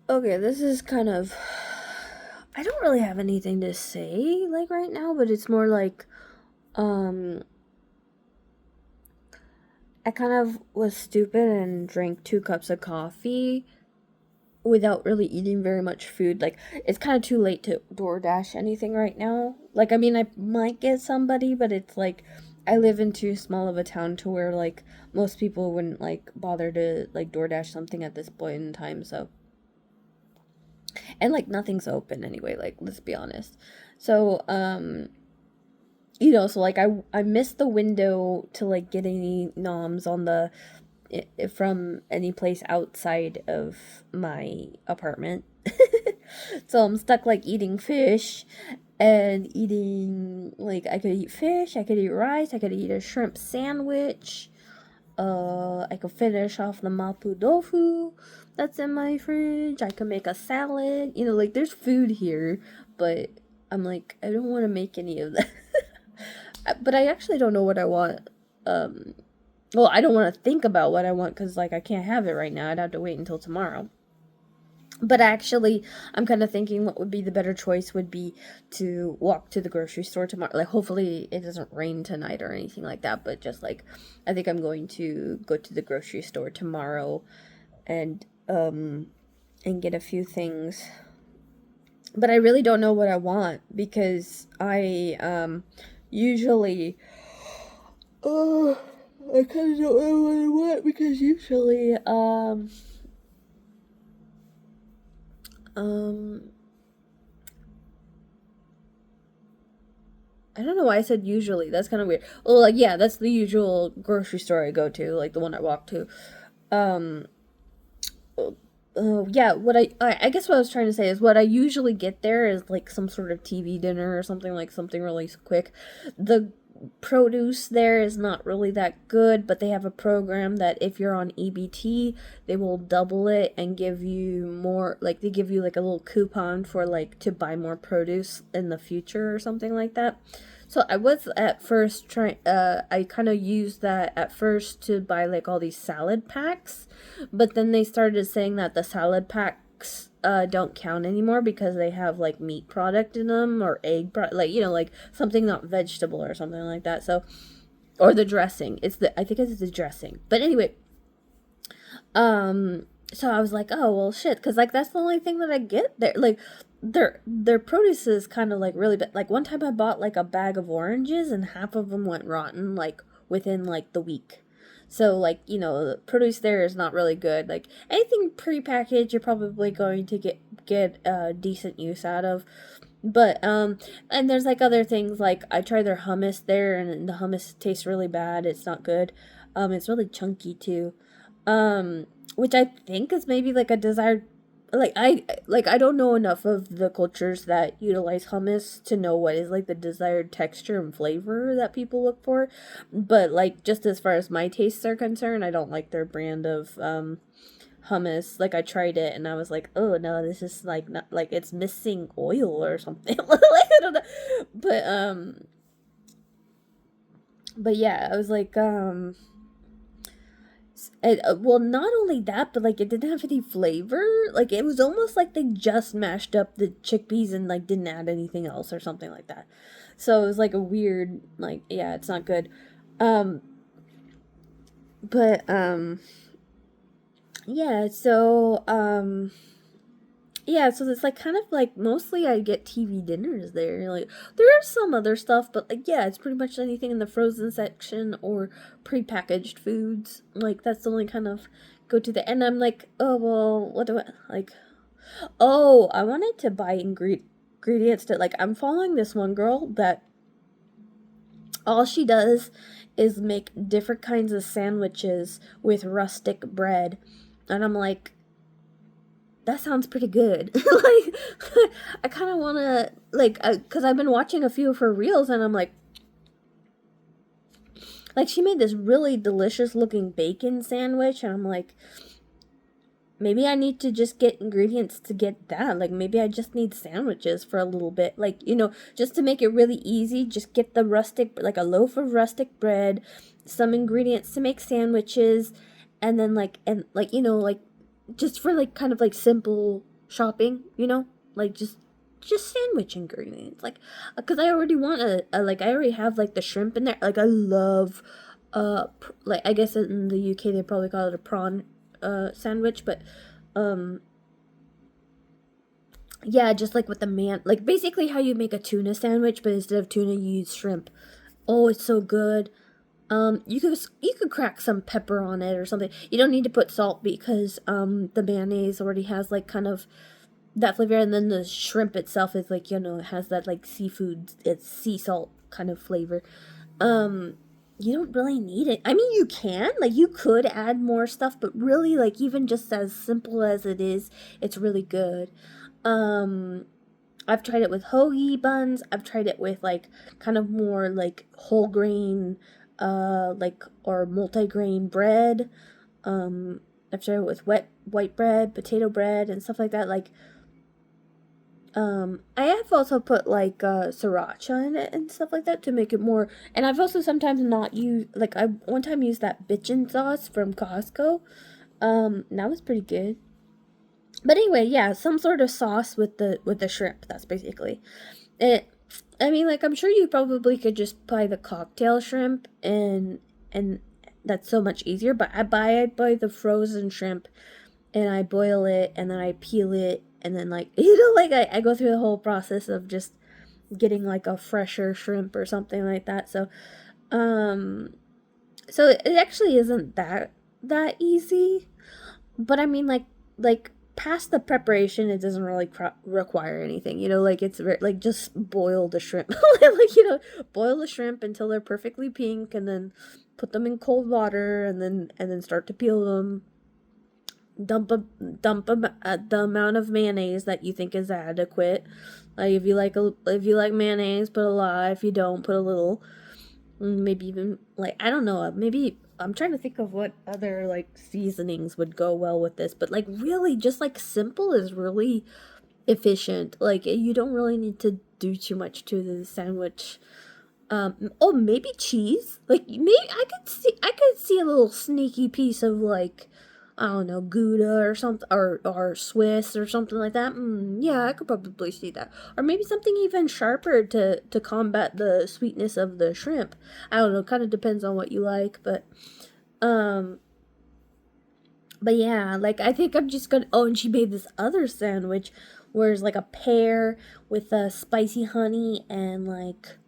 Okay, this is kind of. I don't really have anything to say, like, right now, but it's more like, um, I kind of was stupid and drank 2 cups of coffee without really eating very much food. Like, it's kind of too late to DoorDash anything right now. Like, I mean, I might get somebody, but it's like, I live in too small of a town to where, like, most people wouldn't, like, bother to, like, DoorDash something at this point in time, so. And, like, nothing's open anyway, like, let's be honest. So, so like I missed the window to like get any noms on the from any place outside of my apartment. So I'm stuck like eating fish and eating like I could eat fish, I could eat rice, I could eat a shrimp sandwich. I could finish off the mapo tofu that's in my fridge. I could make a salad. Like there's food here, but I'm like I don't want to make any of that. But I actually don't know what I want. Um, well, I don't want to think about what I want because, like, I can't have it right now. I'd have to wait until tomorrow. But actually, I'm kind of thinking what would be the better choice would be to walk to the grocery store tomorrow. Like, hopefully, it doesn't rain tonight or anything like that. But just like, I think I'm going to go to the grocery store tomorrow and and get a few things. But I really don't know what I want because I usually oh, I kind of don't know what I want because usually, um, I don't know why I said usually. That's kind of weird. Well, like, yeah, that's the usual grocery store I go to, like the one I walk to. Um, yeah, I guess what I was trying to say is what I usually get there is like some sort of TV dinner or something like something really quick. The produce there is not really that good, but they have a program that if you're on EBT, they will double it and give you more, like they give you like a little coupon for like to buy more produce in the future or something like that. So I was at first trying I kind of used that at first to buy like all these salad packs, but then they started saying that the salad packs don't count anymore because they have like meat product in them or like like something not vegetable or something like that. So or the dressing. I think it's the dressing. But anyway, so I was like, oh well, shit, because like that's the only thing that I get there. Like their produce is kind of like really bad. Like one time I bought like a bag of oranges and half of them went rotten like within like the week. So like the produce there is not really good. Like anything prepackaged, you're probably going to get decent use out of. But and there's like other things like I tried their hummus there and the hummus tastes really bad. It's not good. It's really chunky too. Which I think is maybe like a desired I don't know enough of the cultures that utilize hummus to know what is like the desired texture and flavor that people look for. But like just as far as my tastes are concerned, I don't like their brand of hummus. Like I tried it and I was like, oh no, this is like not like it's missing oil or something. Like I don't know. But yeah, I was like well, not only that, but like it didn't have any flavor. Like it was almost like they just mashed up the chickpeas and like didn't add anything else or something like that. So it was like a weird, like yeah, it's not good. Um, but yeah. So it's like kind of like mostly I get TV dinners there. Like there is some other stuff, but like yeah, it's pretty much anything in the frozen section or prepackaged foods. Like that's the only kind of go to the and I'm like, oh well, what do I like? Oh, I wanted to buy ingredients to like I'm following this one girl that all she does is make different kinds of sandwiches with rustic bread. And I'm like, that sounds pretty good. Like, I kind of want to, like, because I've been watching a few of her reels and I'm like, she made this really delicious looking bacon sandwich. And I'm like, maybe I need to just get ingredients to get that. Like, maybe I just need sandwiches for a little bit. Like, just to make it really easy, just get the like a loaf of rustic bread, some ingredients to make sandwiches, and then, like, like, just for, like, kind of, like, simple shopping, like just sandwich ingredients, like, because I already want like, I already have like the shrimp in there. Like, I love like, I guess in the UK they probably call it a prawn sandwich, but um yeah, just like with the like basically how you make a tuna sandwich, but instead of tuna you use shrimp. Oh, it's so good. You could crack some pepper on it or something. You don't need to put salt because the mayonnaise already has like kind of that flavor, and then the shrimp itself is like, it has that like seafood, it's sea salt kind of flavor. Um, you don't really need it. I mean, you can, like, you could add more stuff, but really, like, even just as simple as it is, it's really good. Um, I've tried it with hoagie buns. I've tried it with like kind of more like whole grain, like, or multi-grain bread. I've tried it with white bread, potato bread, and stuff like that. Like, I have also put like sriracha in it and stuff like that to make it more. And I've also sometimes not used, like, I one time used that bitchin sauce from Costco. That was pretty good. But anyway, yeah, some sort of sauce with the shrimp. That's basically it. I mean, like, I'm sure you probably could just buy the cocktail shrimp, and that's so much easier. But I buy the frozen shrimp, and I boil it, and then I peel it, and then, like, like, I go through the whole process of just getting like a fresher shrimp or something like that. Um, so it actually isn't that easy. But I mean, like past the preparation, it doesn't really require anything. Like, it's very, like, just boil the shrimp, like, boil the shrimp until they're perfectly pink, and then put them in cold water, and then start to peel them. Dump the amount of mayonnaise that you think is adequate. Like, if you like mayonnaise, put a lot. If you don't, put a little. Maybe even, like, I don't know, maybe I'm trying to think of what other like seasonings would go well with this, but like, really, just like simple is really efficient. Like, you don't really need to do too much to the sandwich. Oh, maybe cheese. Like, maybe I could see a little sneaky piece of, like, I don't know, Gouda or something, or Swiss or something like that. Yeah, I could probably see that. Or maybe something even sharper to combat the sweetness of the shrimp. I don't know, kind of depends on what you like, um but yeah, like, I think I'm just gonna. Oh, and she made this other sandwich where it's like a pear with spicy honey and like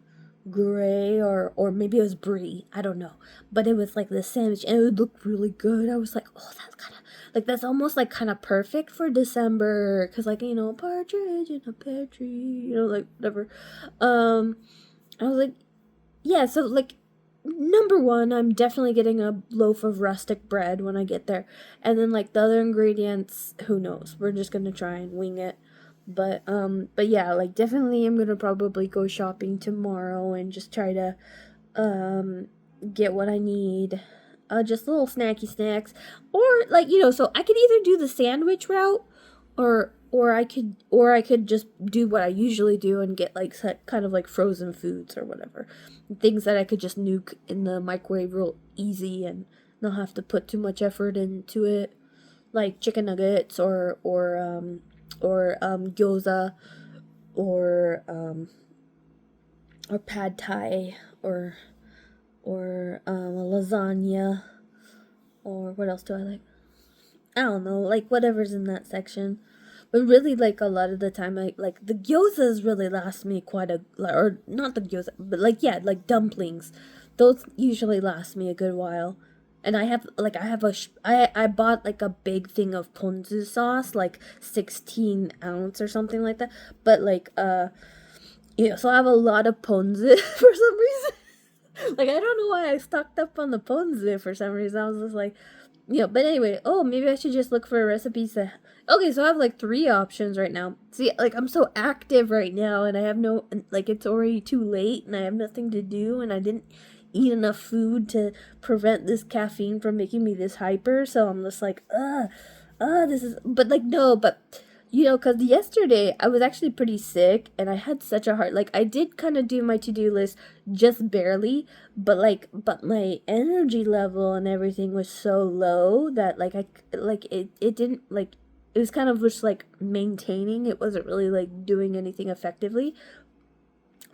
gray, or maybe it was brie. I don't know, but it was like this sandwich, and it would look really good. I was like, oh, that's kind of like, that's almost like kind of perfect for December, because, like, partridge in a pear tree, like, whatever. I was like, yeah. So, like, number one, I'm definitely getting a loaf of rustic bread when I get there. And then, like, the other ingredients, who knows? We're just gonna try and wing it. But yeah, like, definitely I'm gonna probably go shopping tomorrow and just try to um get what I need. Just little snacky snacks. Or, like, so I could either do the sandwich route, or I could just do what I usually do and get, like, kind of like frozen foods or whatever. Things that I could just nuke in the microwave real easy and not have to put too much effort into it. Like chicken nuggets, or gyoza, or pad thai, or a lasagna, or what else do I like? I don't know, like, whatever's in that section. But really, like, a lot of the time, I like the gyozas really last me quite a, or not the gyoza, but, like, yeah, like dumplings. Those usually last me a good while. And I bought like a big thing of ponzu sauce, like 16 ounce or something like that. But, like, so I have a lot of ponzu for some reason. Like, I don't know why I stocked up on the ponzu for some reason. I was just like, but anyway, oh, maybe I should just look for recipes that. Okay, so I have like 3 options right now. See, like, I'm so active right now, and I have no, like, it's already too late, and I have nothing to do, and I didn't eat enough food to prevent this caffeine from making me this hyper, so I'm just like, this is, but, like, no, but, because yesterday I was actually pretty sick, and I had such a hard, like, I did kind of do my to-do list just barely, but my energy level and everything was so low that, like, it didn't, like, it was kind of just like maintaining. It wasn't really like doing anything effectively.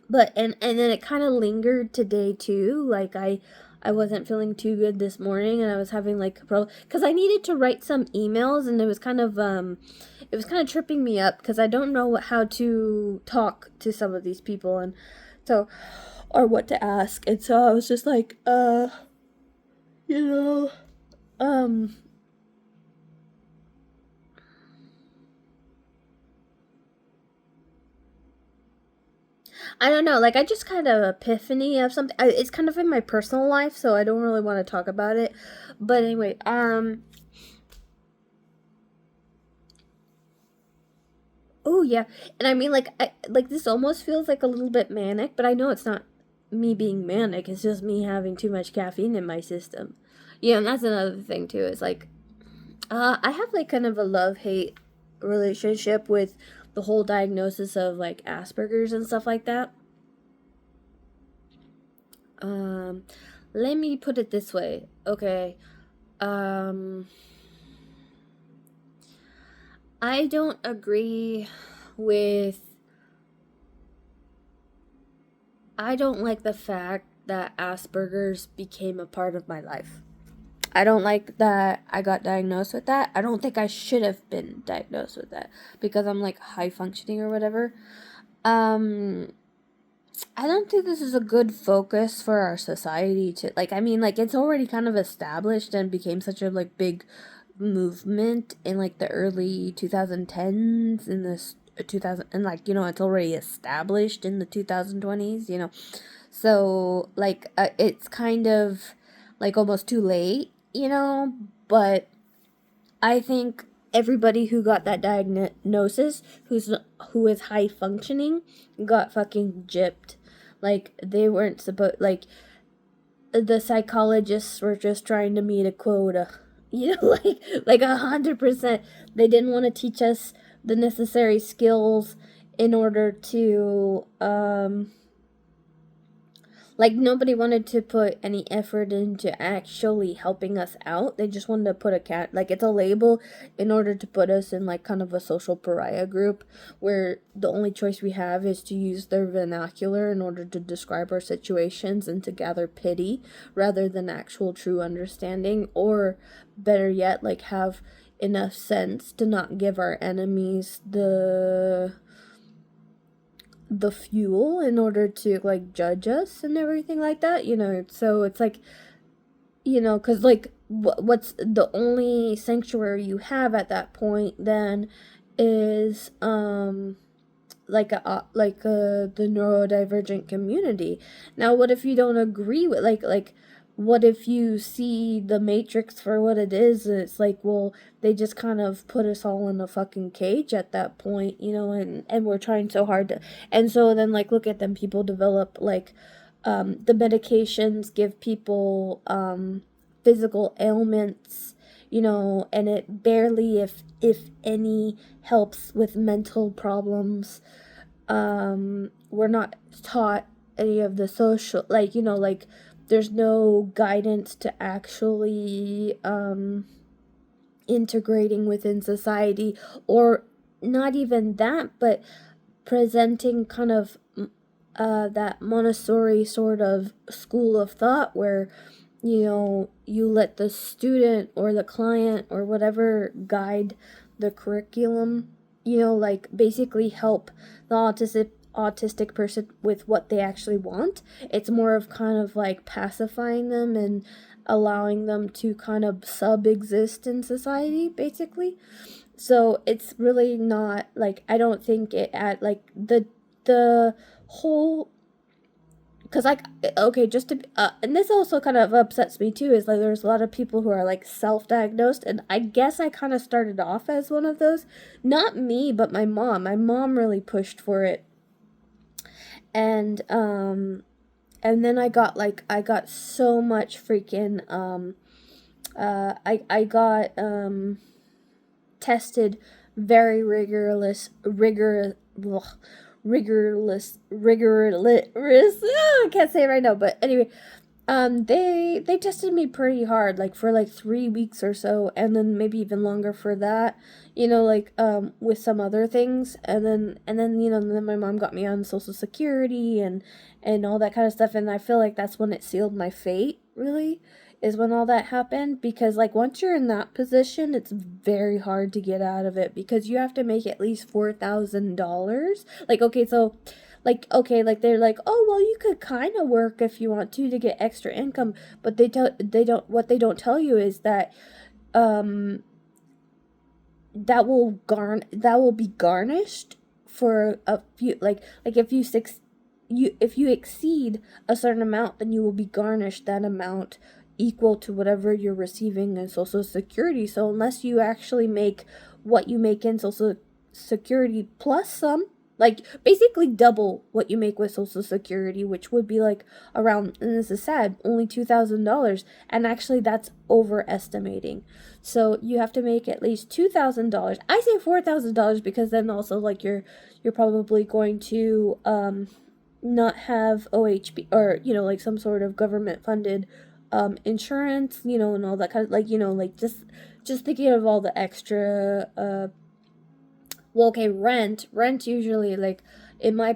But and then it kind of lingered today too. Like I wasn't feeling too good this morning, and I was having like a problem because I needed to write some emails, and it was kind of tripping me up because I don't know how to talk to some of these people, and so or what to ask, and so I was just like, you know, um. I don't know, like I just kind of epiphany of something. It's kind of in my personal life, so I don't really want to talk about it. But anyway, oh yeah, and I mean, like, like this almost feels like a little bit manic, but I know it's not me being manic. It's just me having too much caffeine in my system. Yeah, and that's another thing too. Is like, I have like kind of a love hate relationship with the whole diagnosis of like Asperger's and stuff like that. Um, Let me put it this way. Okay. Um, I don't agree with. I don't like the fact that Asperger's became a part of my life. I don't like that I got diagnosed with that. I don't think I should have been diagnosed with that because I'm like high functioning or whatever. Um, I don't think this is a good focus for our society to like. I mean, like it's already kind of established and became such a like big movement in like the early 2010s in this 2000 and like it's already established in the 2020s. So like it's kind of like almost too late. But I think everybody who got that diagnosis who is high functioning got fucking gypped. Like they weren't supposed like the psychologists were just trying to meet a quota. Like 100%. They didn't want to teach us the necessary skills in order to like nobody wanted to put any effort into actually helping us out. They just wanted to put a cat like it's a label in order to put us in like kind of a social pariah group where the only choice we have is to use their vernacular in order to describe our situations and to gather pity rather than actual true understanding, or better yet, like have enough sense to not give our enemies the fuel in order to like judge us and everything like that. So it's like, because like what's the only sanctuary you have at that point then is the neurodivergent community. Now what if you don't agree with like what if you see the Matrix for what it is? It's like, well, they just kind of put us all in a fucking cage at that point, and we're trying so hard to, and so then like look at them, people develop like the medications give people physical ailments, and it barely, if any, helps with mental problems. We're not taught any of the social, like there's no guidance to actually integrating within society, or not even that, but presenting kind of that Montessori sort of school of thought where you let the student or the client or whatever guide the curriculum, like basically help the autistic person with what they actually want. It's more of kind of like pacifying them and allowing them to kind of sub-exist in society, basically. So it's really not like, I don't think it at like the whole, because like, okay, just to and this also kind of upsets me too, is like there's a lot of people who are like self-diagnosed, and I guess I kind of started off as one of those. Not me, but my mom really pushed for it. And then I got so much freaking I got tested very rigorous. I can't say it right now, but anyway, They tested me pretty hard, like for like 3 weeks or so, and then maybe even longer for that, like with some other things, and then then my mom got me on Social Security and all that kind of stuff, and I feel like that's when it sealed my fate, really, is when all that happened, because like once you're in that position, it's very hard to get out of it because you have to make at least $4,000. Like okay, so like they're like, oh well, you could kind of work if you want to get extra income, but they don't what they don't tell you is that um that will be garnished for a few, like if you exceed a certain amount, then you will be garnished that amount equal to whatever you're receiving in Social Security. So unless you actually make what you make in Social Security plus some, like basically double what you make with Social Security, which would be like around, and this is sad, only $2,000, and actually that's overestimating. So you have to make at least $2,000. I say $4,000 because then also like you're probably going to not have OHB, or like some sort of government funded insurance, and all that kind of, like like just thinking of all the extra well, okay, rent usually, like in my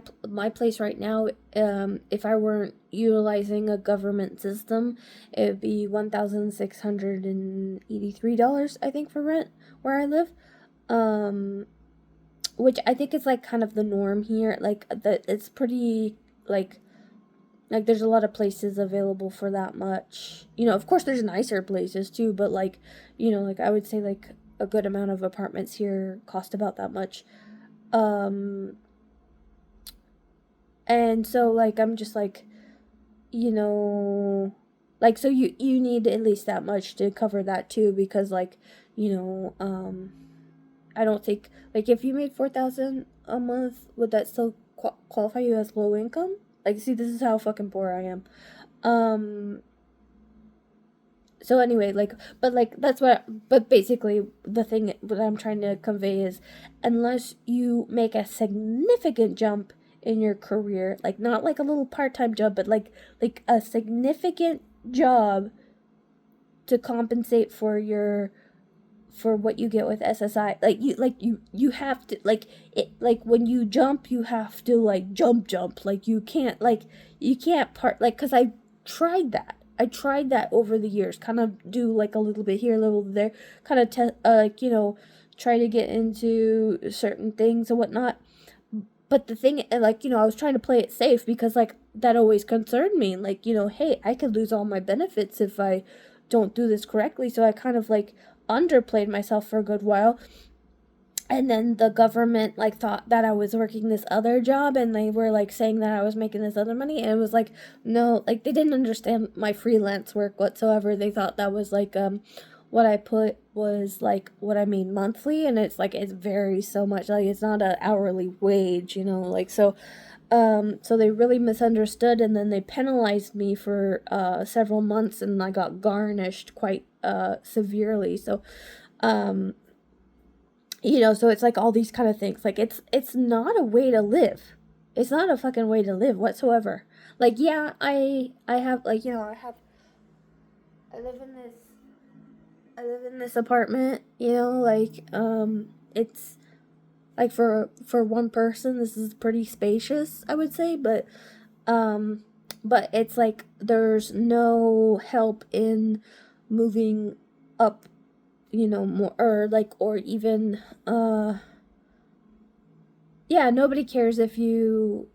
place right now, if I weren't utilizing a government system, it would be $1,683, I think, for rent where I live. Um which I think is like kind of the norm here. Like that it's pretty like there's a lot of places available for that much. Of course there's nicer places too, but like, like I would say like a good amount of apartments here cost about that much. Um and so like I'm just like, you know, like so you need at least that much to cover that too, because like, you know, I don't think, like if you made 4,000 a month, would that still qualify you as low income? Like, see, this is how fucking poor I am. Um, so anyway, like, but like but basically the thing what I'm trying to convey is, unless you make a significant jump in your career, like not like a little part-time job, but like a significant job to compensate for what you get with SSI. Like you have to, like it, like when you jump, you have to like jump. Like you can't part, like, cuz I tried that over the years, kind of do like a little bit here, a little there, kind of like, try to get into certain things and whatnot. But the thing, like, I was trying to play it safe because like that always concerned me, like, hey, I could lose all my benefits if I don't do this correctly. So I kind of like underplayed myself for a good while, and then the government like thought that I was working this other job, and they were like saying that I was making this other money, and it was like, no, like they didn't understand my freelance work whatsoever. They thought that was like what I put was like what I made monthly, and it's like it varies so much, like it's not an hourly wage, like. So they really misunderstood, and then they penalized me for several months, and I got garnished quite severely. So um so it's like all these kind of things. Like it's not a way to live. It's not a fucking way to live whatsoever. Like, yeah, I have, like, I live in this I live in this apartment, like it's like for one person this is pretty spacious, I would say, um but it's like there's no help in moving up, more, or even yeah, nobody cares if you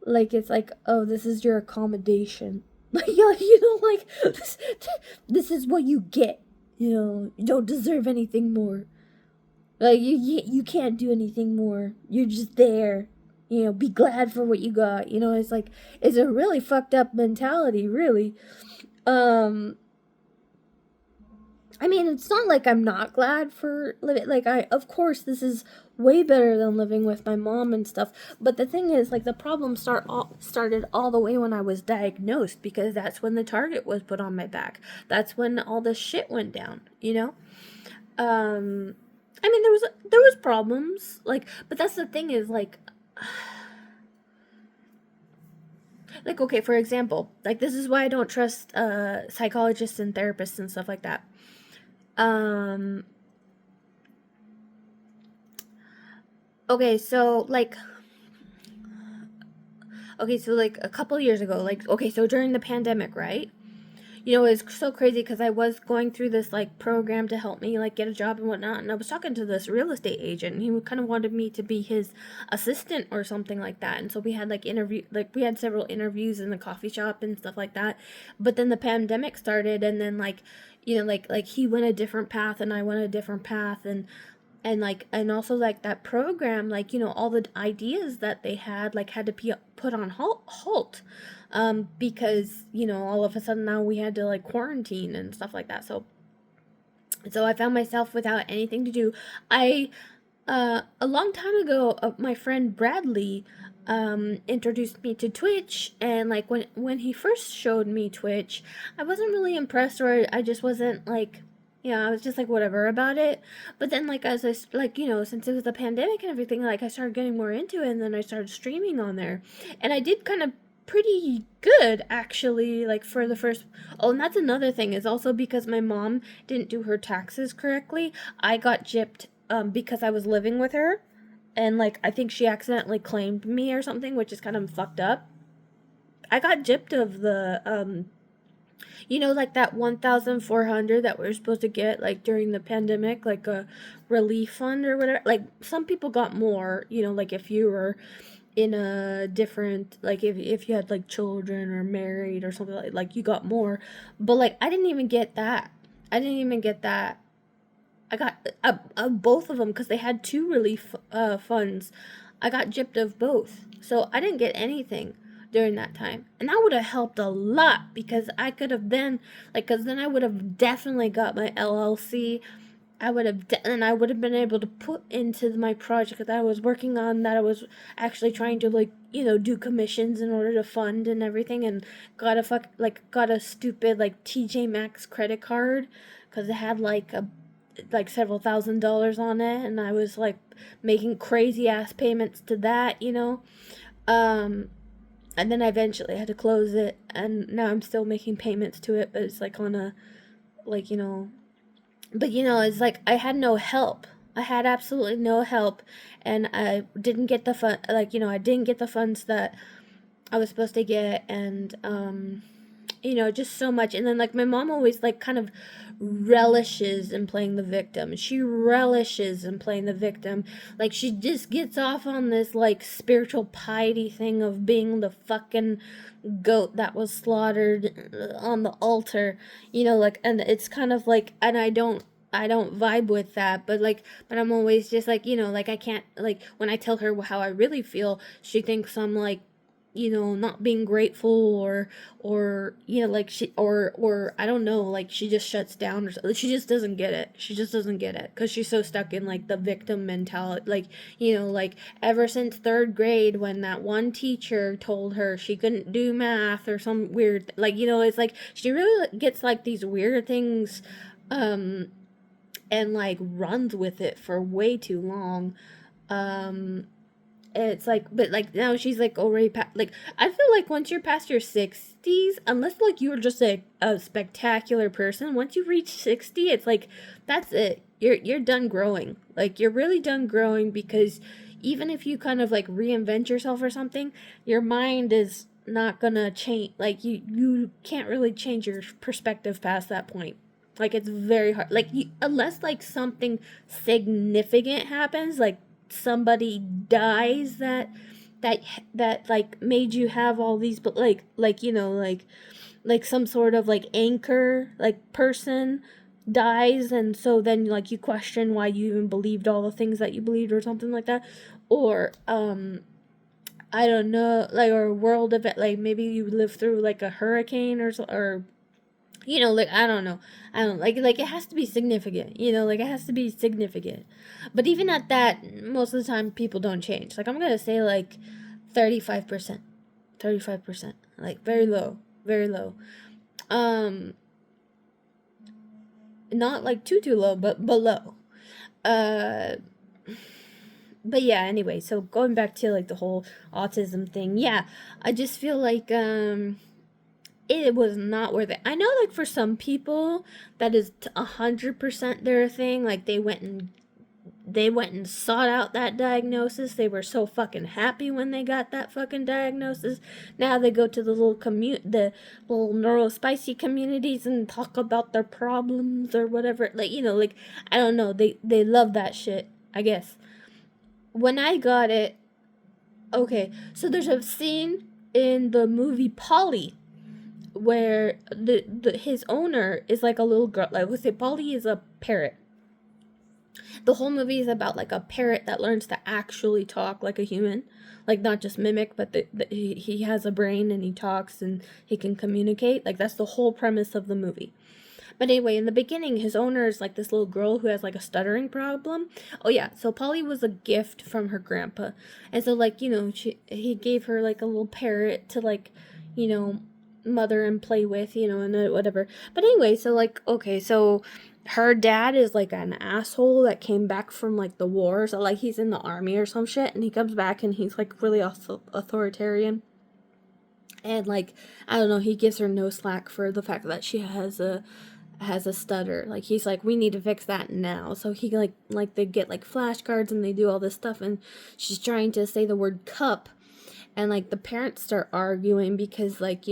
like, it's like, oh, this is your accommodation. Like, like this is what you get. You don't deserve anything more. Like you can't do anything more. You're just there. Be glad for what you got. It's like it's a really fucked up mentality, really. Um I mean, it's not like I'm not glad for living. Like, of course, this is way better than living with my mom and stuff. But the thing is, like, the problem started all the way when I was diagnosed, because that's when the target was put on my back. That's when all this shit went down. Um, I mean, there was problems, like, but that's the thing is, like, like, okay, for example, like, this is why I don't trust psychologists and therapists and stuff like that. Um, okay, so like, a couple years ago, like, okay, so during the pandemic, right? You know, it's so crazy because I was going through this like program to help me like get a job and whatnot, and I was talking to this real estate agent, and he kind of wanted me to be his assistant or something like that. And so we had we had several interviews in the coffee shop and stuff like that. But then the pandemic started, and then like, you know, like he went a different path and I went a different path, and like, and also like that program, like, you know, all the ideas that they had like had to be put on halt, because, you know, all of a sudden now we had to like quarantine and stuff like that. So I found myself without anything to do. I A long time ago, my friend Bradley introduced me to Twitch, and like when he first showed me Twitch, I wasn't really impressed, or I just wasn't like, yeah, I was just like whatever about it. But then like as like, you know, since it was the pandemic and everything, like I started getting more into it, and then I started streaming on there, and I did kind of pretty good actually, like for the first. Oh, and that's another thing, is also because my mom didn't do her taxes correctly. I got gypped because I was living with her, and like I think she accidentally claimed me or something, which is kind of fucked up. I got gypped of the you know, like that 1,400 that we are supposed to get like during the pandemic, like a relief fund or whatever. Like some people got more, you know, like if you were in a different, like if you had like children or married or something, like you got more. But like I didn't even get that. I didn't even get that. I got both of them because they had two relief funds. I got gypped of both, so I didn't get anything during that time, and that would have helped a lot because I could have then, like, because then I would have definitely got my LLC. And I would have been able to put into my project that I was working on, that I was actually trying to, like, you know, do commissions in order to fund and everything, and got a stupid like TJ Maxx credit card because it had like several $1,000s on it, and I was like making crazy ass payments to that, you know. Um and then I eventually had to close it, and now I'm still making payments to it, but it's like on a, like, you know, but you know, it's like I had no help. I had absolutely no help, and I didn't get the fun, like, you know, I didn't get the funds that I was supposed to get, and you know, just so much. And then like my mom always like kind of relishes in playing the victim. She relishes in playing the victim. Like she just gets off on this like spiritual piety thing of being the fucking goat that was slaughtered on the altar. You know, like, and it's kind of like, and I don't vibe with that, but like, but I'm always just like, you know, like I can't, like when I tell her how I really feel, she thinks I'm like, you know, not being grateful, or you know, like she, or I don't know, like she just shuts down, or something. She just doesn't get it. She just doesn't get it because she's so stuck in like the victim mentality. Like, you know, like ever since third grade when that one teacher told her she couldn't do math or some weird, like, you know, it's like she really gets like these weird things, um and like runs with it for way too long. um it's like, but like now she's like already like I feel like once you're past your 60s, unless like you're just a spectacular person, once you reach 60, it's like that's it. You're done growing. Like you're really done growing, because even if you kind of like reinvent yourself or something, your mind is not gonna change. Like you can't really change your perspective past that point. Like it's very hard. Like you, unless like something significant happens, like somebody dies that that like made you have all these, but like, you know, like some sort of like anchor, like person dies, and so then like you question why you even believed all the things that you believed or something like that. Or I don't know, like, or a world event, like maybe you live through like a hurricane or so, or you know, like I don't know, I don't like it has to be significant, you know, like it has to be significant. But even at that, most of the time people don't change. Like I'm gonna say like 35%, 35%, like very low, very low. um Not like too low, but below. uh But yeah, anyway, so going back to like the whole autism thing, yeah, I just feel like it was not worth it. I know, like, for some people that is 100% their thing. Like, they went and sought out that diagnosis. They were so fucking happy when they got that fucking diagnosis. Now they go to the little neurospicy communities and talk about their problems or whatever. Like, like, I don't know. They love that shit, I guess. When I got it, okay, so there's a scene in the movie Polly where his owner is like a little girl. Like, let's say Polly is a parrot. The whole movie is about like a parrot that learns to actually talk like a human, like not just mimic, but he has a brain and he talks and he can communicate. Like, that's the whole premise of the movie. But anyway, in the beginning, his owner is like this little girl who has like a stuttering problem. Oh yeah, so Polly was a gift from her grandpa, and so, like, he gave her like a little parrot to, like, mother and play with, and whatever. But anyway, so, like, okay, so her dad is like an asshole that came back from like the war, so like he's in the army or some shit, and he comes back and he's like really authoritarian. And, like, I don't know, he gives her no slack for the fact that she has a stutter. Like, he's like, we need to fix that now. So he like they get like flashcards and they do all this stuff, and she's trying to say the word cup, and like the parents start arguing because, like,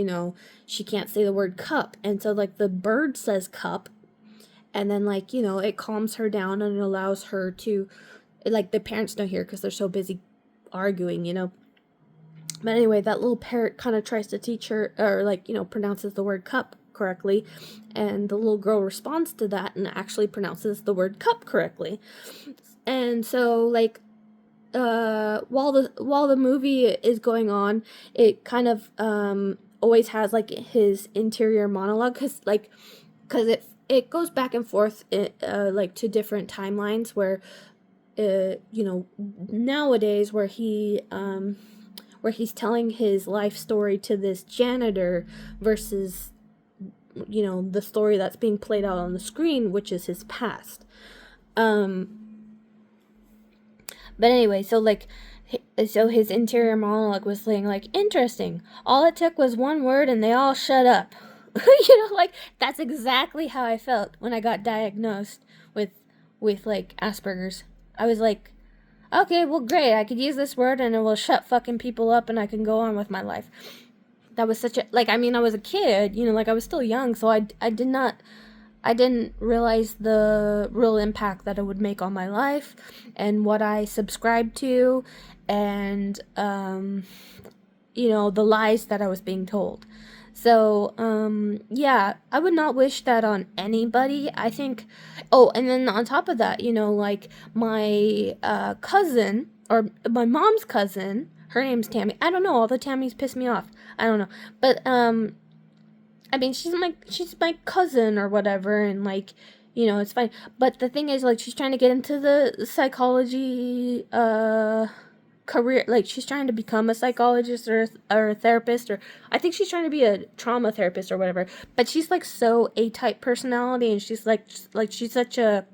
she can't say the word cup, and so like the bird says cup, and then, like, it calms her down and it allows her to, like, the parents don't hear because they're so busy arguing. But anyway, that little parrot kind of tries to teach her, or like, pronounces the word cup correctly, and the little girl responds to that and actually pronounces the word cup correctly. And so, like, while the movie is going on, it kind of always has like his interior monologue, because it goes back and forth, like, to different timelines where nowadays where he's telling his life story to this janitor versus, the story that's being played out on the screen, which is his past. But anyway, so, like, so his interior monologue was saying, like, interesting. All it took was one word and they all shut up. Like, that's exactly how I felt when I got diagnosed with like, Asperger's. I was like, okay, well, great. I could use this word and it will shut fucking people up and I can go on with my life. That was such a, like, I mean, I was a kid, like, I was still young, so I didn't realize the real impact that it would make on my life and what I subscribed to, and, the lies that I was being told. So, yeah, I would not wish that on anybody. I think, oh, and then on top of that, like, my cousin, or my mom's cousin, her name's Tammy. I don't know, all the Tammys piss me off. I don't know. But, I mean, she's my cousin or whatever, and, like, it's fine. But the thing is, like, she's trying to get into the psychology, career. Like, she's trying to become a psychologist or a therapist, or I think she's trying to be a trauma therapist or whatever. But she's like so A-type personality, and she's like she's such a,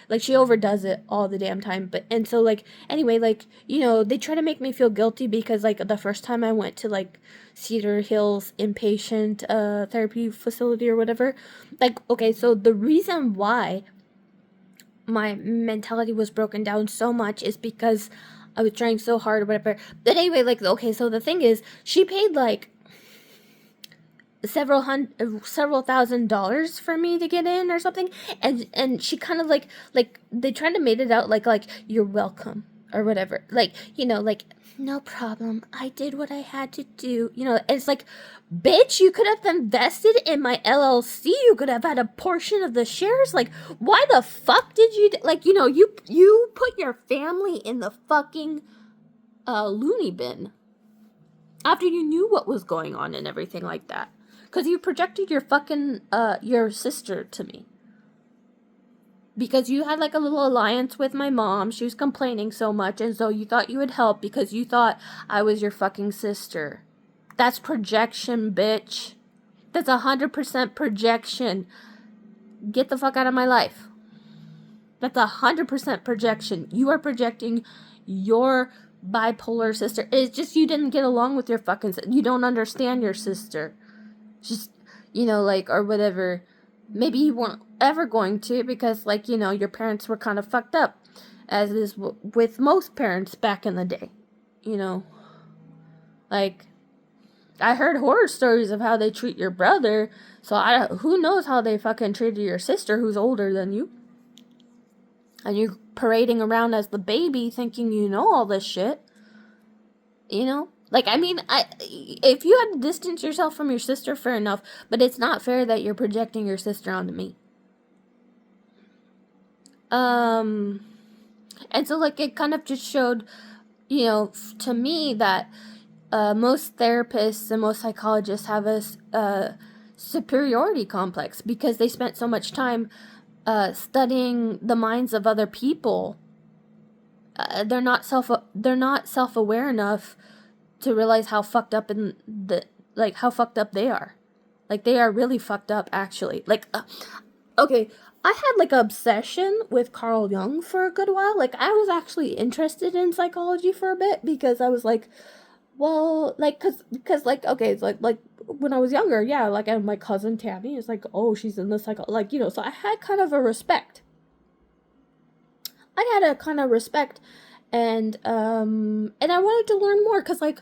like, she overdoes it all the damn time. But, and so, like, anyway, like, they try to make me feel guilty because, like, the first time I went to, like, Cedar Hills inpatient therapy facility or whatever, like, okay, so the reason why my mentality was broken down so much is because I was trying so hard or whatever. But anyway, like, okay, so the thing is, she paid like several $1,000s for me to get in or something, and she kind of like they tried to make it out like you're welcome or whatever, like, like, no problem, I did what I had to do, and it's like, bitch, you could have invested in my LLC, you could have had a portion of the shares. Like, why the fuck did you, like, you put your family in the fucking loony bin after you knew what was going on and everything like that. Because you projected your fucking, your sister to me. Because you had, like, a little alliance with my mom. She was complaining so much, and so you thought you would help because you thought I was your fucking sister. That's projection, bitch. That's 100% projection. Get the fuck out of my life. That's 100% projection. You are projecting your bipolar sister. It's just you didn't get along with your fucking sister. You don't understand your sister. Just, like, or whatever. Maybe you weren't ever going to because, like, your parents were kind of fucked up. As is with most parents back in the day. Like, I heard horror stories of how they treat your brother. So who knows how they fucking treated your sister who's older than you. And you're parading around as the baby thinking you know all this shit. Like, I mean, if you had to distance yourself from your sister, fair enough. But it's not fair that you're projecting your sister onto me. And so, like, it kind of just showed, to me that most therapists and most psychologists have a superiority complex because they spent so much time studying the minds of other people. They're not self-aware enough to realize how fucked up how fucked up they are. Like, they are really fucked up, actually. Like, okay, I had, like, an obsession with Carl Jung for a good while. Like, I was actually interested in psychology for a bit because I was like, well, like, cause like, okay, it's like, when I was younger, yeah, like, and my cousin Tammy is like, oh, she's in the psycho, like, so I had kind of a respect. I had a kind of respect, and I wanted to learn more, cause, like,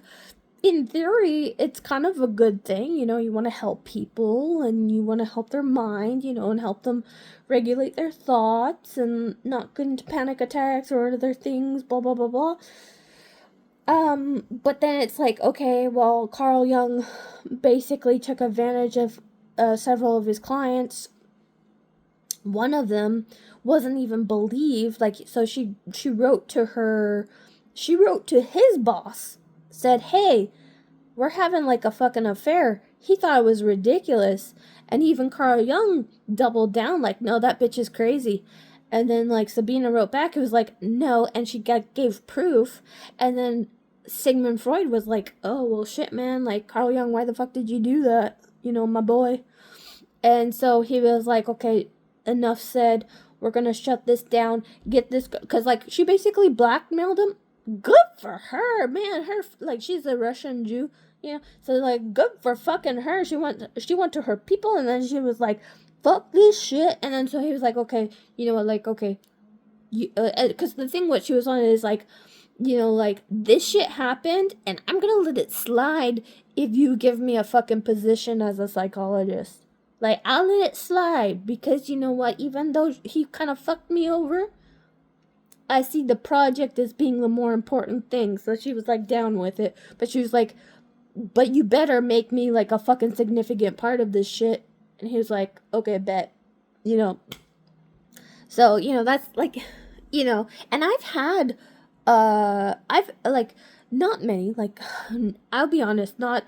in theory, it's kind of a good thing, you want to help people, and you want to help their mind, and help them regulate their thoughts, and not get into panic attacks or other things, blah, blah, blah, blah. But then it's like, okay, well, Carl Jung basically took advantage of several of his clients. One of them wasn't even believed, like, so she wrote to his boss, said, hey, we're having, like, a fucking affair. He thought it was ridiculous, and even Carl Jung doubled down, like, no, that bitch is crazy. And then, like, Sabina wrote back, it was like, no, and she gave proof, and then Sigmund Freud was like, oh, well, shit, man, like, Carl Jung, why the fuck did you do that? My boy. And so he was like, okay, enough said, we're gonna shut this down, get this, because, like, she basically blackmailed him. Good for her, man, like, she's a Russian Jew, so, like, good for fucking her. She went to her people, and then she was like, fuck this shit, and then so he was like, okay, like, okay, because the thing what she was on is like, like, this shit happened, and I'm gonna let it slide if you give me a fucking position as a psychologist. Like, I'll let it slide, because you know what, even though he kind of fucked me over, I see the project as being the more important thing. So she was, like, down with it, but she was like, but you better make me, like, a fucking significant part of this shit. And he was like, okay, bet. So, that's, like, and I've had, like, not many, like, I'll be honest, I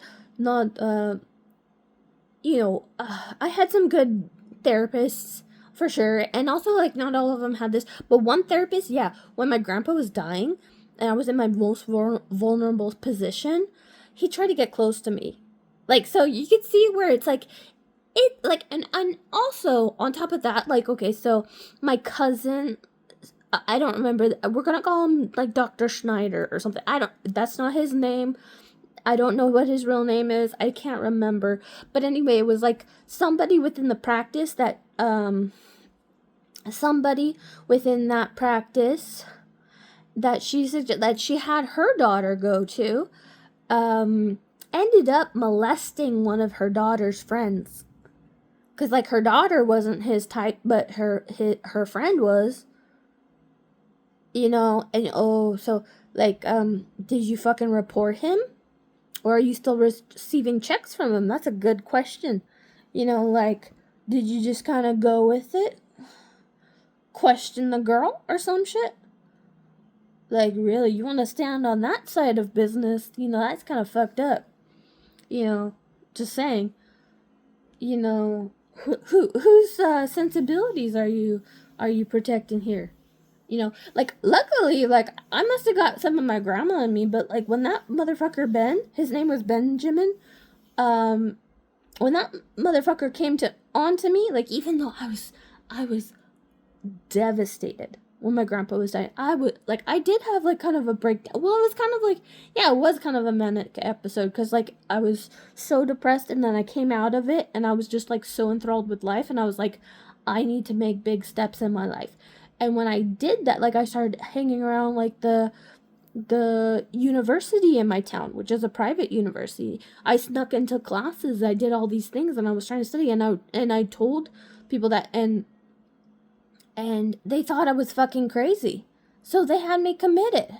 had some good therapists, for sure, and also, like, not all of them had this, but one therapist, yeah, when my grandpa was dying, and I was in my most vulnerable position, he tried to get close to me, like, so you could see where it's, like, and also, on top of that, like, okay, so, my cousin, I don't remember, we're gonna call him, like, Dr. Schneider or something, that's not his name, I don't know what his real name is, I can't remember, but anyway, it was, like, somebody within the practice that, that she had her daughter go to, ended up molesting one of her daughter's friends. Because, like, her daughter wasn't his type, but her friend was. And, so, like, did you fucking report him? Or are you still receiving checks from him? That's a good question. Like, did you just kind of go with it? Question the girl or some shit? Like, really, you want to stand on that side of business? That's kind of fucked up. Just saying. Whose sensibilities are you protecting here? Like, luckily, like, I must have got some of my grandma in me, but, like, when that motherfucker his name was Benjamin, when that motherfucker came on to me, like, even though I was devastated when my grandpa was dying. I did have like kind of a breakdown. Well, it was kind of like, yeah, it was kind of a manic episode because like I was so depressed and then I came out of it and I was just like so enthralled with life and I was like, I need to make big steps in my life. And when I did that, like I started hanging around like the university in my town, which is a private university. I snuck into classes. I did all these things and I was trying to study and I told people that and they thought I was fucking crazy. So they had me committed.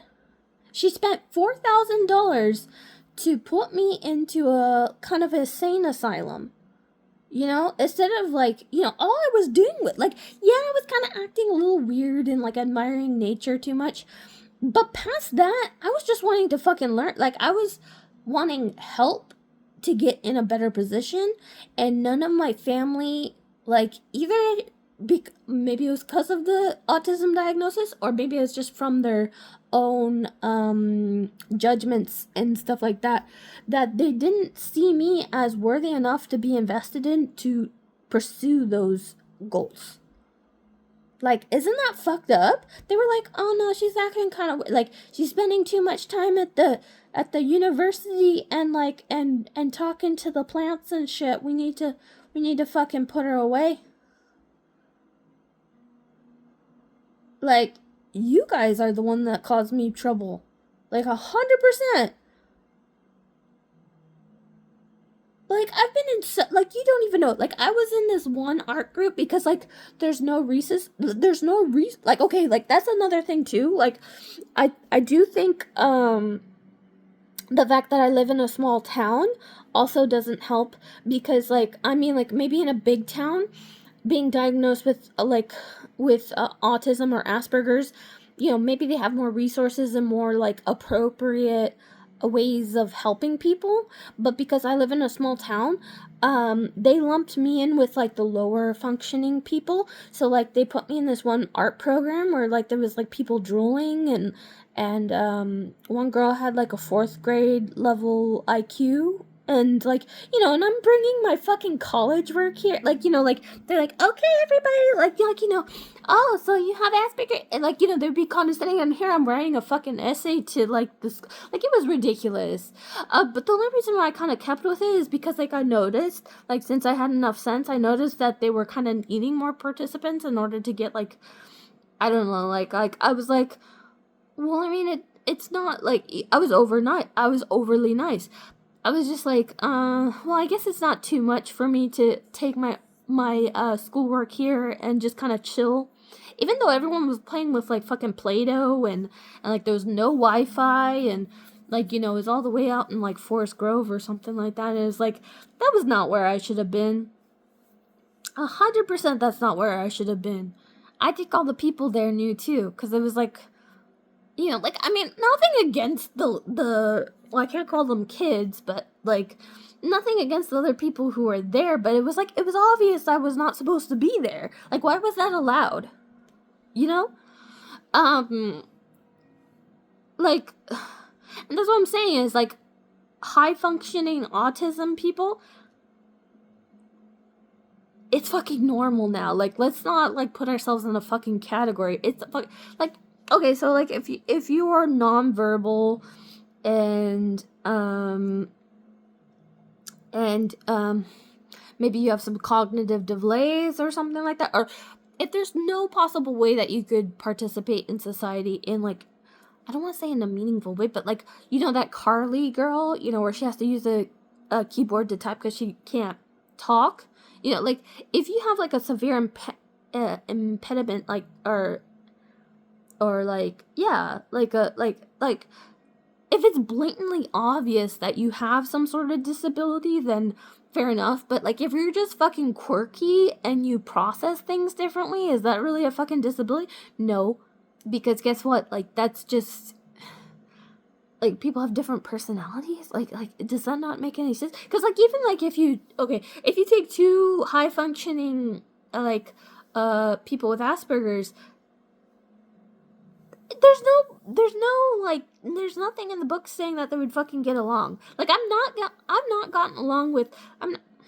She spent $4,000 to put me into a kind of insane asylum. You know, instead of like, you know, all I was doing with, like, yeah, I was kind of acting a little weird and like admiring nature too much. But past that, I was just wanting to fucking learn. Like, I was wanting help to get in a better position. And none of my family, like, either maybe it was because of the autism diagnosis, or maybe it was just from their own judgments and stuff like that, that they didn't see me as worthy enough to be invested in to pursue those goals. Like, isn't that fucked up? They were like, oh no, she's acting kind of like she's spending too much time at the university and like and talking to the plants and shit. We need to fucking put her away. Like, you guys are the one that caused me trouble. Like 100%. Like, I've been in like, you don't even know. Like, I was in this one art group because, like, there's no reason. Like, okay, like, that's another thing, too. Like, I do think, the fact that I live in a small town also doesn't help because, like, I mean, like, maybe in a big town, being diagnosed with, autism or Asperger's, you know, maybe they have more resources and more, like, appropriate ways of helping people, but because I live in a small town, they lumped me in with like the lower functioning people. So like they put me in this one art program where like there was like people drooling and one girl had like a 4th grade level IQ. And, like, you know, and I'm bringing my fucking college work here. Like, you know, like, they're like, okay, everybody, like, you know, oh, so you have Asperger. And, like, you know, they'd be condescending. And here I'm writing a fucking essay to, like, this. Like, it was ridiculous. But the only reason why I kind of kept with it is because, like, I noticed, like, since I had enough sense, I noticed that they were kind of needing more participants in order to get, like, I don't know, like, I was like, well, I mean, it's not, like, I was overly nice. I was just like, well, I guess it's not too much for me to take my schoolwork here and just kind of chill. Even though everyone was playing with, like, fucking Play-Doh and like, there was no Wi-Fi and, like, you know, it was all the way out in, like, Forest Grove or something like that. And it was like, that was not where I should have been. 100% that's not where I should have been. I think all the people there knew, too, because it was like, you know, like, I mean, nothing against the well, I can't call them kids, but, like, nothing against the other people who were there, but it was, like, it was obvious I was not supposed to be there. Like, why was that allowed? You know? Like, and that's what I'm saying is, like, high-functioning autism people, it's fucking normal now. Like, let's not, like, put ourselves in a fucking category. It's, like, okay, so, like, if you are nonverbal and maybe you have some cognitive delays or something like that, or if there's no possible way that you could participate in society in, like, I don't want to say in a meaningful way, but, like, you know that Carly girl, you know, where she has to use a keyboard to type because she can't talk, you know, like, if you have, like, a severe impediment, like, or like, yeah, like if it's blatantly obvious that you have some sort of disability, then fair enough. But, like, if you're just fucking quirky and you process things differently, is that really a fucking disability? No. Because guess what? Like, that's just, like, people have different personalities. Like, does that not make any sense? Because, like, even, like, if you take 2 high-functioning, people with Asperger's, there's nothing in the book saying that they would fucking get along. Like, I've not gotten along with,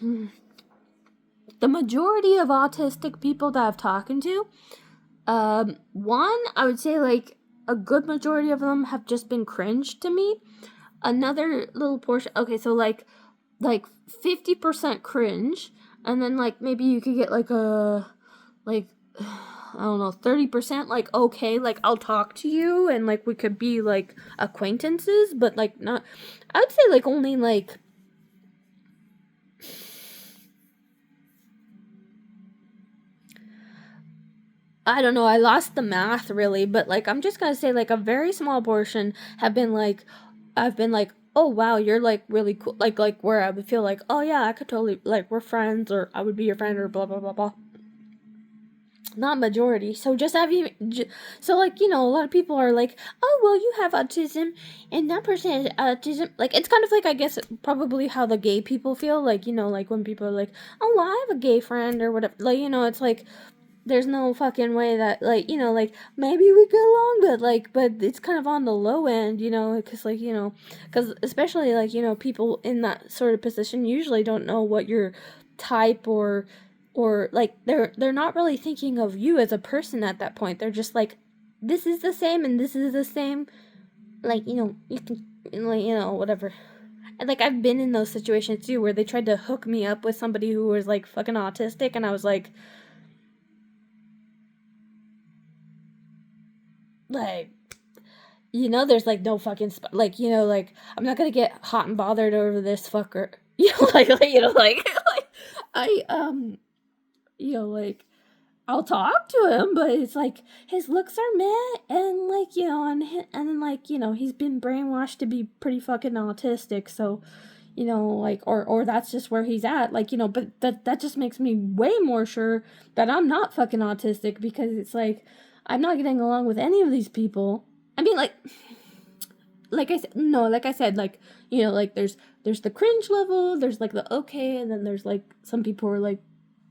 the majority of autistic people that I've talked to, One, I would say like a good majority of them have just been cringe to me. Another little portion, okay, so like 50% cringe, and then like maybe you could get like a like I don't know, 30% like okay, like I'll talk to you and like we could be like acquaintances, but like not, I would say like only like I don't know, I lost the math really, but like I'm just gonna say like a very small portion have been like I've been like, oh wow, you're like really cool, like where I would feel like, oh yeah, I could totally like we're friends, or I would be your friend, or blah blah blah blah. Not majority. So just have you. So like a lot of people are like, oh well, you have autism, and that person has autism. Like it's kind of like I guess probably how the gay people feel. Like like when people are like, oh well, I have a gay friend or whatever. Like it's like there's no fucking way that like like maybe we get along, but it's kind of on the low end, because like because especially like people in that sort of position usually don't know what your type or like they're not really thinking of you as a person at that point. They're just like, this is the same and this is the same, like you can like whatever. And like I've been in those situations too where they tried to hook me up with somebody who was like fucking autistic, and I was like there's like no fucking like I'm not gonna get hot and bothered over this fucker. Like I like I'll talk to him, but it's like his looks are meh, and like and then like he's been brainwashed to be pretty fucking autistic, so like or that's just where he's at, like but that just makes me way more sure that I'm not fucking autistic, because it's like I'm not getting along with any of these people. I mean, like I said, no, like I said, like like there's the cringe level, there's like the okay, and then there's like some people who are like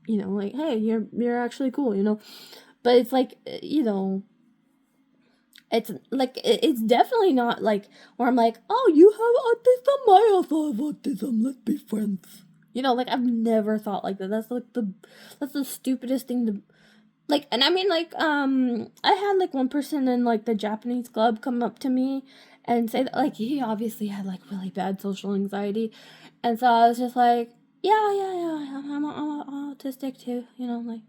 like, hey, you're actually cool, but it's like it's like it's definitely not like where I'm like, oh, you have autism, I also have autism, let's be friends. Like I've never thought like that. That's the stupidest thing to like. And I mean, like I had like one person in like the Japanese club come up to me and say that like he obviously had like really bad social anxiety, and so I was just like, yeah, I'm autistic too, like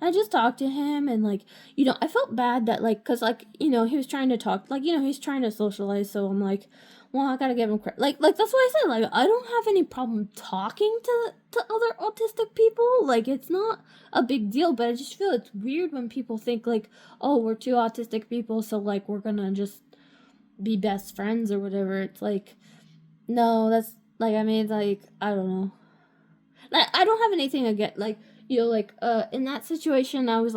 I just talked to him, and like I felt bad that like because like he was trying to talk, like he's trying to socialize, so I'm like, well, I gotta give him credit. Like that's what I said. Like I don't have any problem talking to other autistic people. Like it's not a big deal, but I just feel it's weird when people think like, oh, we're two autistic people, so like we're gonna just be best friends or whatever. It's like, no, that's like I mean, like I don't know. Like I don't have anything against like like in that situation I was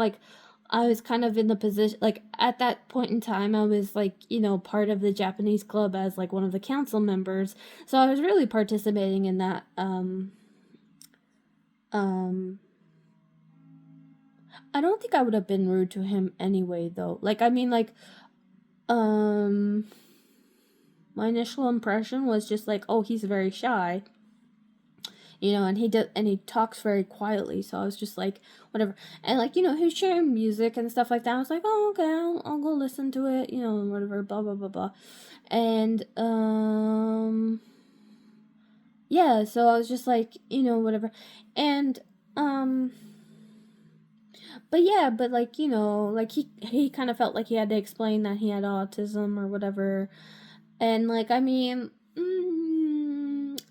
kind of in the position, like at that point in time I was like part of the Japanese club as like one of the council members, so I was really participating in that. I don't think I would have been rude to him anyway though. Like I mean like my initial impression was just like, oh, he's very shy, and he talks very quietly, so I was just like, whatever. And like he was sharing music and stuff like that. I was like, oh, okay, I'll go listen to it, whatever, blah blah blah blah. And yeah, so I was just like, whatever. And but yeah, but like like he kind of felt like he had to explain that he had autism or whatever. And like I mean,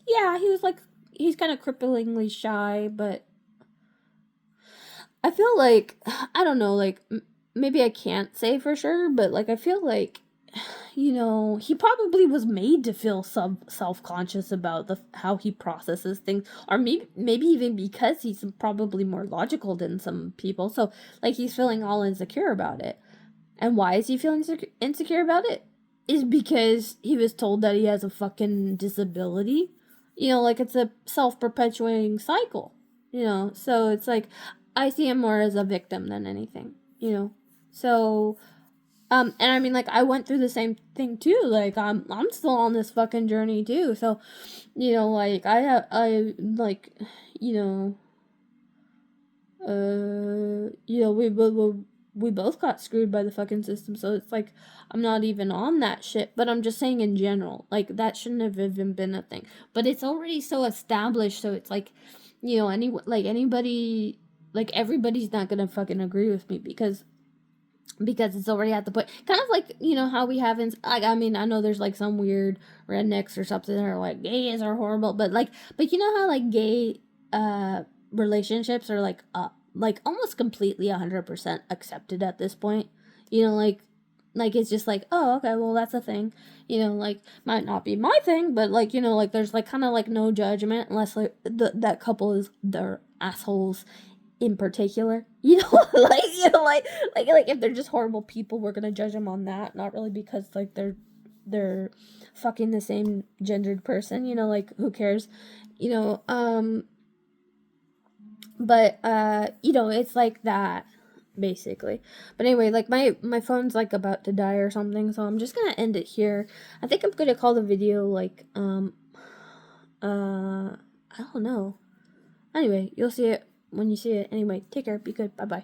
yeah, he was like, he's kind of cripplingly shy, but I feel like I don't know, like maybe I can't say for sure, but like I feel like he probably was made to feel self-conscious about how he processes things, or maybe even because he's probably more logical than some people, so like he's feeling all insecure about it. And why is he feeling insecure about it? Is because he was told that he has a fucking disability. Like it's a self-perpetuating cycle. So it's like I see him more as a victim than anything. So and I mean like I went through the same thing too. Like I'm still on this fucking journey too. So like I like we we both got screwed by the fucking system. So it's like, I'm not even on that shit, but I'm just saying in general, like, that shouldn't have even been a thing. But it's already so established, so it's like, anybody, like, everybody's not gonna fucking agree with me because it's already at the point, kind of like, how we have in, like, I mean, I know there's like some weird rednecks or something that are like, gays are horrible, but you know how like gay relationships are like almost completely 100% accepted at this point, like it's just like, oh, okay, well, that's a thing, like, might not be my thing, but like, like, there's like kind of like no judgment unless like that couple is, they're assholes in particular, like, like if they're just horrible people, we're gonna judge them on that, not really because like they're fucking the same gendered person, like, who cares, but it's like that, basically. But anyway, like, my phone's like about to die or something, so I'm just gonna end it here. I think I'm gonna call the video like I don't know. Anyway, you'll see it when you see it. Anyway, take care, be good, bye bye.